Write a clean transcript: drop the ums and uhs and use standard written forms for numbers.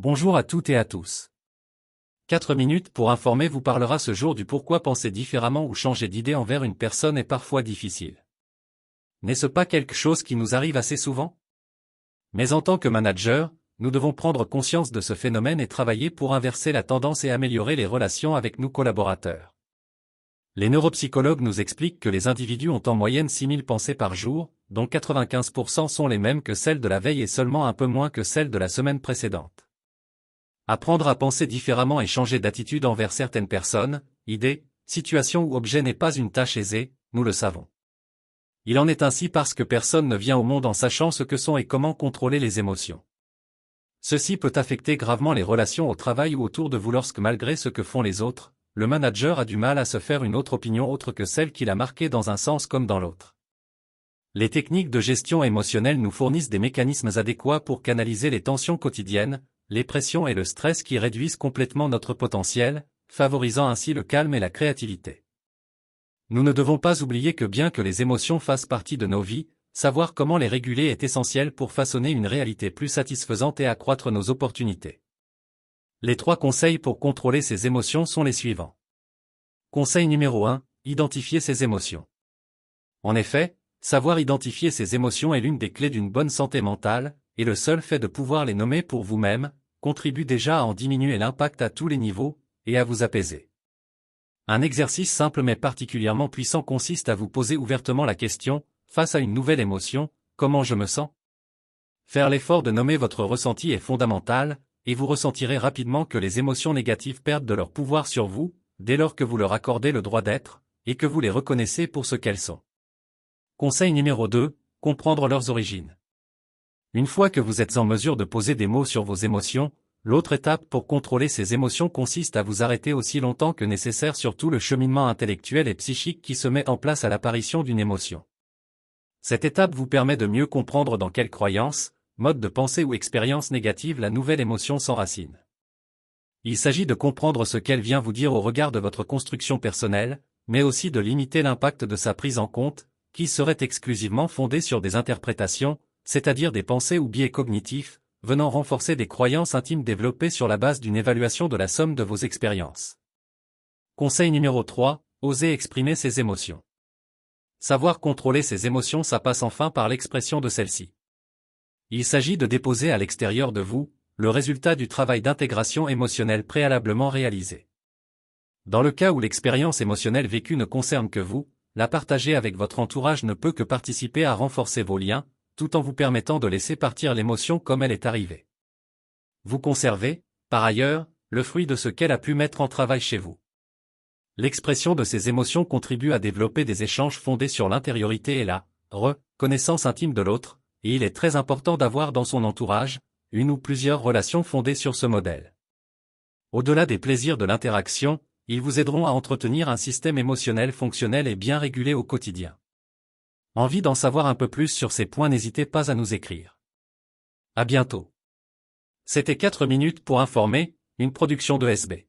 Bonjour à toutes et à tous. 4 minutes pour informer vous parlera ce jour du pourquoi penser différemment ou changer d'idée envers une personne est parfois difficile. N'est-ce pas quelque chose qui nous arrive assez souvent? Mais en tant que manager, nous devons prendre conscience de ce phénomène et travailler pour inverser la tendance et améliorer les relations avec nos collaborateurs. Les neuropsychologues nous expliquent que les individus ont en moyenne 6000 pensées par jour, dont 95% sont les mêmes que celles de la veille et seulement un peu moins que celles de la semaine précédente. Apprendre à penser différemment et changer d'attitude envers certaines personnes, idées, situations ou objets n'est pas une tâche aisée, nous le savons. Il en est ainsi parce que personne ne vient au monde en sachant ce que sont et comment contrôler les émotions. Ceci peut affecter gravement les relations au travail ou autour de vous lorsque malgré ce que font les autres, le manager a du mal à se faire une autre opinion autre que celle qu'il a marquée dans un sens comme dans l'autre. Les techniques de gestion émotionnelle nous fournissent des mécanismes adéquats pour canaliser les tensions quotidiennes, les pressions et le stress qui réduisent complètement notre potentiel, favorisant ainsi le calme et la créativité. Nous ne devons pas oublier que bien que les émotions fassent partie de nos vies, savoir comment les réguler est essentiel pour façonner une réalité plus satisfaisante et accroître nos opportunités. Les 3 conseils pour contrôler ses émotions sont les suivants. Conseil numéro 1, identifier ses émotions. En effet, savoir identifier ses émotions est l'une des clés d'une bonne santé mentale, et le seul fait de pouvoir les nommer pour vous-même, contribue déjà à en diminuer l'impact à tous les niveaux, et à vous apaiser. Un exercice simple mais particulièrement puissant consiste à vous poser ouvertement la question, face à une nouvelle émotion, comment je me sens? Faire l'effort de nommer votre ressenti est fondamental, et vous ressentirez rapidement que les émotions négatives perdent de leur pouvoir sur vous, dès lors que vous leur accordez le droit d'être, et que vous les reconnaissez pour ce qu'elles sont. Conseil numéro 2, comprendre leurs origines. Une fois que vous êtes en mesure de poser des mots sur vos émotions, l'autre étape pour contrôler ces émotions consiste à vous arrêter aussi longtemps que nécessaire sur tout le cheminement intellectuel et psychique qui se met en place à l'apparition d'une émotion. Cette étape vous permet de mieux comprendre dans quelles croyances, modes de pensée ou expériences négatives la nouvelle émotion s'enracine. Il s'agit de comprendre ce qu'elle vient vous dire au regard de votre construction personnelle, mais aussi de limiter l'impact de sa prise en compte, qui serait exclusivement fondée sur des interprétations, c'est-à-dire des pensées ou biais cognitifs, venant renforcer des croyances intimes développées sur la base d'une évaluation de la somme de vos expériences. Conseil numéro 3, oser exprimer ses émotions. Savoir contrôler ses émotions, ça passe enfin par l'expression de celles-ci. Il s'agit de déposer à l'extérieur de vous, le résultat du travail d'intégration émotionnelle préalablement réalisé. Dans le cas où l'expérience émotionnelle vécue ne concerne que vous, la partager avec votre entourage ne peut que participer à renforcer vos liens, tout en vous permettant de laisser partir l'émotion comme elle est arrivée. Vous conservez, par ailleurs, le fruit de ce qu'elle a pu mettre en travail chez vous. L'expression de ces émotions contribue à développer des échanges fondés sur l'intériorité et la reconnaissance intime de l'autre, et il est très important d'avoir dans son entourage, une ou plusieurs relations fondées sur ce modèle. Au-delà des plaisirs de l'interaction, ils vous aideront à entretenir un système émotionnel fonctionnel et bien régulé au quotidien. Envie d'en savoir un peu plus sur ces points, n'hésitez pas à nous écrire. À bientôt. C'était 4 minutes pour informer, une production de SB.